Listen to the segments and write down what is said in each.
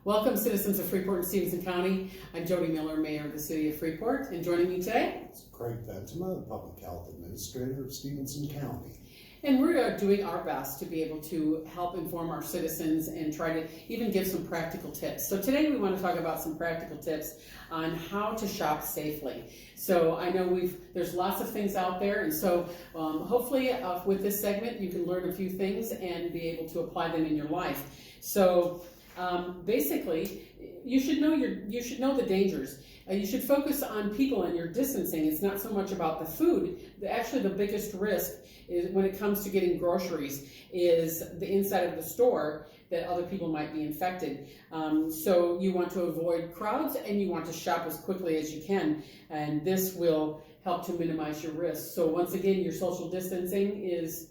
Welcome, citizens of Freeport and Stevenson County. I'm Jody Miller, Mayor of the City of Freeport, and joining me today, It's Craig Benzema, the Public Health Administrator of Stevenson County. and we're doing our best to be able to help inform our citizens and try to even give some practical tips. So today we want to talk about some practical tips on how to shop safely. So I know there's lots of things out there, and so hopefully with this segment you can learn a few things and be able to apply them in your life. So basically, you should know the dangers. You should focus on people and your distancing. It's not so much about the food. Actually, the biggest risk is when it comes to getting groceries is the inside of the store that other people might be infected. So you want to avoid crowds and you want to shop as quickly as you can, and this will help to minimize your risk. So once again, your social distancing is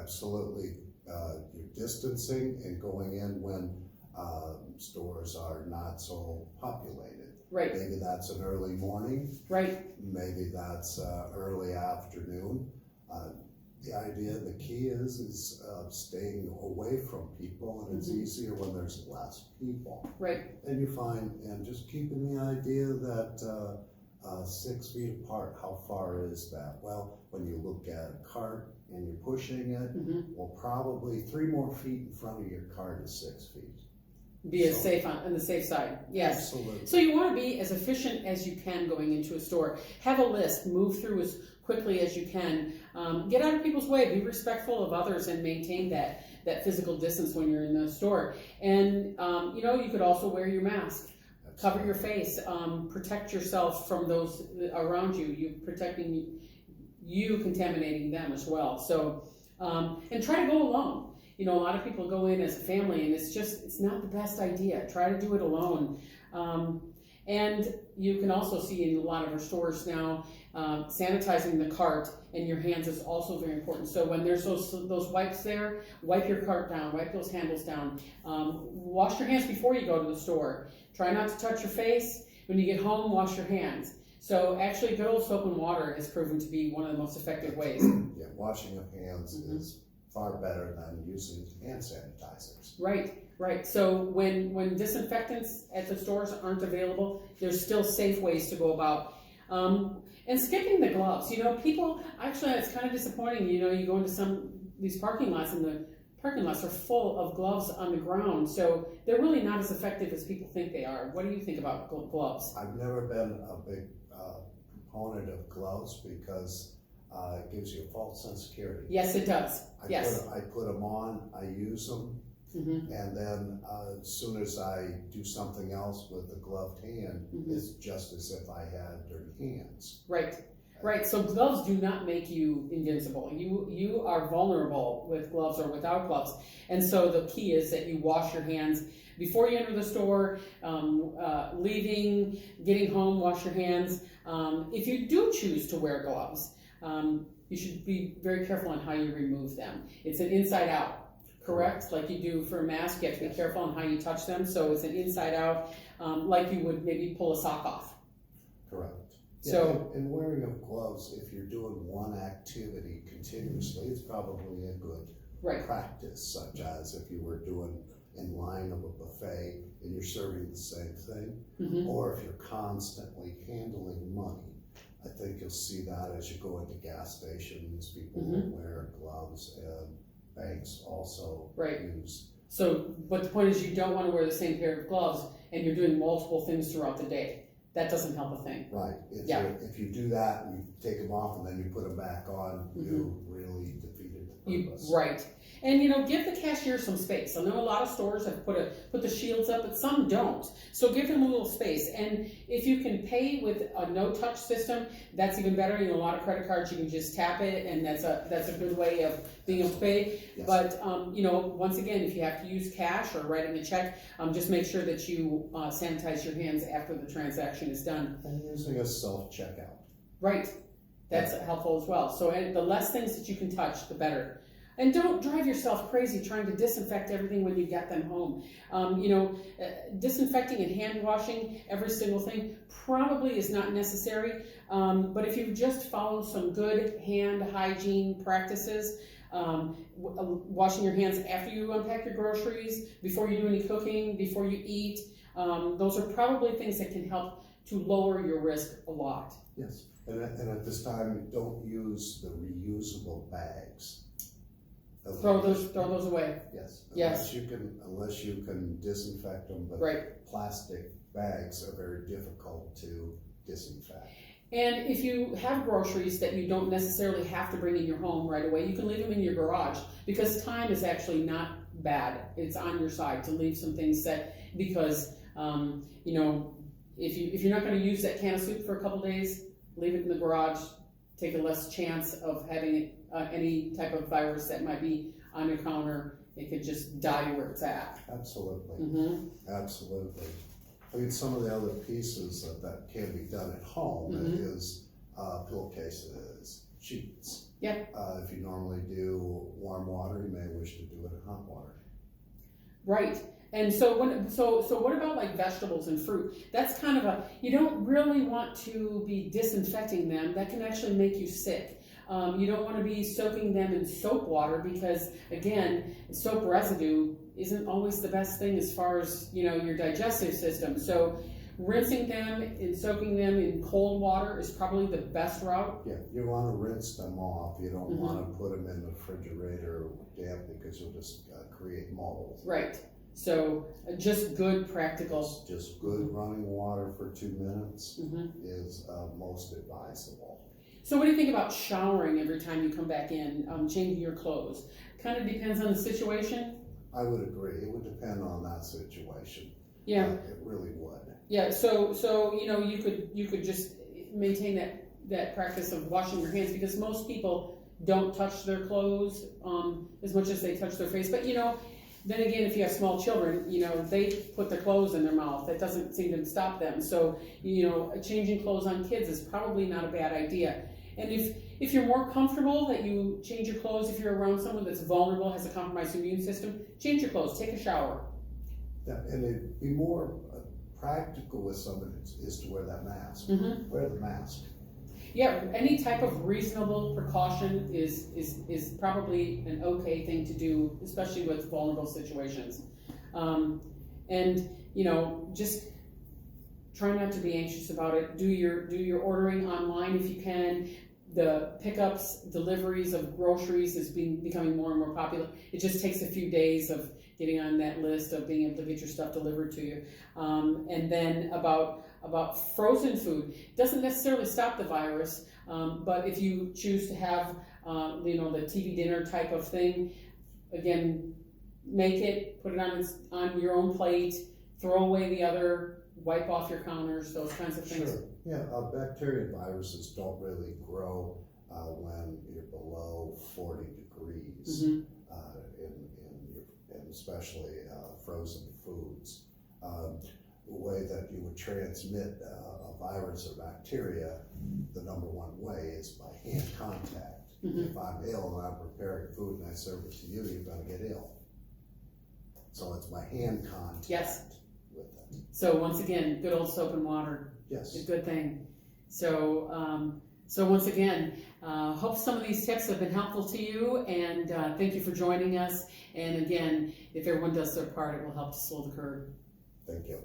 Absolutely. You're distancing and going in when stores are not so populated. right, Maybe that's an early morning, right, maybe that's early afternoon. The idea, the key is staying away from people, and it's easier when there's less people. right, And you find, and just keeping the idea that 6 feet apart, how far is that? Well, when you look at a cart and you're pushing it, well, probably 3 more feet in front of your cart is 6 feet. be as safe on the safe side. Yes. Absolutely. So you want to be as efficient as you can going into a store. Have a list, move through as quickly as you can. Get out of people's way, be respectful of others, and maintain that physical distance when you're in the store. And you could also wear your mask. Cover your face, protect yourself from those around you. You protecting you contaminating them as well. So, and try to go alone. A lot of people go in as a family, and it's not the best idea. Try to do it alone. And you can also see in a lot of our stores now, sanitizing the cart and your hands is also very important. So when there's those wipes there, wipe your cart down, wipe those handles down. Wash your hands before you go to the store. Try not to touch your face. When you get home, wash your hands. So actually, good old soap and water has proven to be one of the most effective ways. Yeah, washing of hands is far better than using hand sanitizers. Right. So when disinfectants at the stores aren't available, there's still safe ways to go about. And skipping the gloves. People, actually, it's kind of disappointing. You go into these parking lots, and the parking lots are full of gloves on the ground. So they're really not as effective as people think they are. What do you think about gloves? I've never been a big proponent of gloves because it gives you a false sense of security. Yes, it does. I put them on, I use them, and then as soon as I do something else with the gloved hand, it's just as if I had dirty hands. Right. So gloves do not make you invincible. You are vulnerable with gloves or without gloves. And so the key is that you wash your hands before you enter the store, leaving, getting home, wash your hands. If you do choose to wear gloves, you should be very careful on how you remove them. It's an inside out, correct? Like you do for a mask, you have to be careful on how you touch them. So it's an inside out, like you would maybe pull a sock off. Correct. So, and wearing of gloves, if you're doing one activity continuously, it's probably a good practice, such as if you were doing in line of a buffet and you're serving the same thing, or if you're constantly handling money. I think you'll see that as you go into gas stations, people will wear gloves, and banks also use. So, but the point is you don't want to wear the same pair of gloves and you're doing multiple things throughout the day. That doesn't help a thing. Right. If you do that and you take them off and then you put them back on, you really defeated the purpose. Right. And give the cashier some space. I know a lot of stores have put the shields up, but some don't. So give them a little space. And if you can pay with a no-touch system, that's even better. A lot of credit cards you can just tap it, and that's a good way of being able to pay. Yes. But once again, if you have to use cash or writing a check, just make sure that you sanitize your hands after the transaction is done. And using a self-checkout. Right. That's helpful as well. So the less things that you can touch, the better. And don't drive yourself crazy trying to disinfect everything when you get them home. Disinfecting and hand washing every single thing probably is not necessary. But if you just follow some good hand hygiene practices, washing your hands after you unpack your groceries, before you do any cooking, before you eat. Those are probably things that can help to lower your risk a lot. Yes, and at this time, don't use the reusable bags. Throw those away. Yes. Yes. Unless you can disinfect them, but right. Plastic bags are very difficult to disinfect. And if you have groceries that you don't necessarily have to bring in your home right away, you can leave them in your garage, because time is actually not bad. It's on your side to leave some things set, because you know, if you're not going to use that can of soup for a couple days, leave it in the garage. Take a less chance of having any type of virus that might be on your counter. It could just die where it's at. Absolutely. Mm-hmm. Absolutely. I mean, some of the other pieces that can be done at home is pillowcases, sheets. Yeah. If you normally do warm water, you may wish to do it in hot water. Right. And so what about like vegetables and fruit? That's kind of you don't really want to be disinfecting them. That can actually make you sick. You don't want to be soaking them in soap water, because again, soap residue isn't always the best thing as far as, you know, your digestive system. So rinsing them and soaking them in cold water is probably the best route. Yeah, you want to rinse them off. You don't want to put them in the refrigerator damp, because you'll just create mold. Right. So just good practical. Just good running water for 2 minutes is most advisable. So what do you think about showering every time you come back in, changing your clothes? Kind of depends on the situation. I would agree. It would depend on that situation. Yeah. It really would. Yeah. So you know, you could just maintain that practice of washing your hands, because most people don't touch their clothes as much as they touch their face. But you know, then again, if you have small children, you know, they put their clothes in their mouth. That doesn't seem to stop them. So, you know, changing clothes on kids is probably not a bad idea. And if you're more comfortable that you change your clothes, if you're around someone that's vulnerable, has a compromised immune system, change your clothes, take a shower. Yeah, and it'd be more practical with someone is to wear that mask. Wear the mask. Yeah, any type of reasonable precaution is probably an okay thing to do, especially with vulnerable situations. And you know, just try not to be anxious about it. Do your ordering online if you can. The pickups, deliveries of groceries is becoming more and more popular. It just takes a few days of getting on that list of being able to get your stuff delivered to you. And then about frozen food, it doesn't necessarily stop the virus, but if you choose to have you know, the TV dinner type of thing, again, make it, put it on your own plate, throw away the other, wipe off your counters, those kinds of things. Sure. Yeah, bacteria and viruses don't really grow when you're below 40 degrees, and especially frozen foods. The way that you would transmit a virus or bacteria, the number one way is by hand contact. If I'm ill and I'm preparing food and I serve it to you, you're going to get ill. So it's by hand contact. Yes. With it. So once again, good old soap and water. Yes. A good thing. So so once again, hope some of these tips have been helpful to you, and thank you for joining us. And again, if everyone does their part, it will help to slow the curve. Thank you.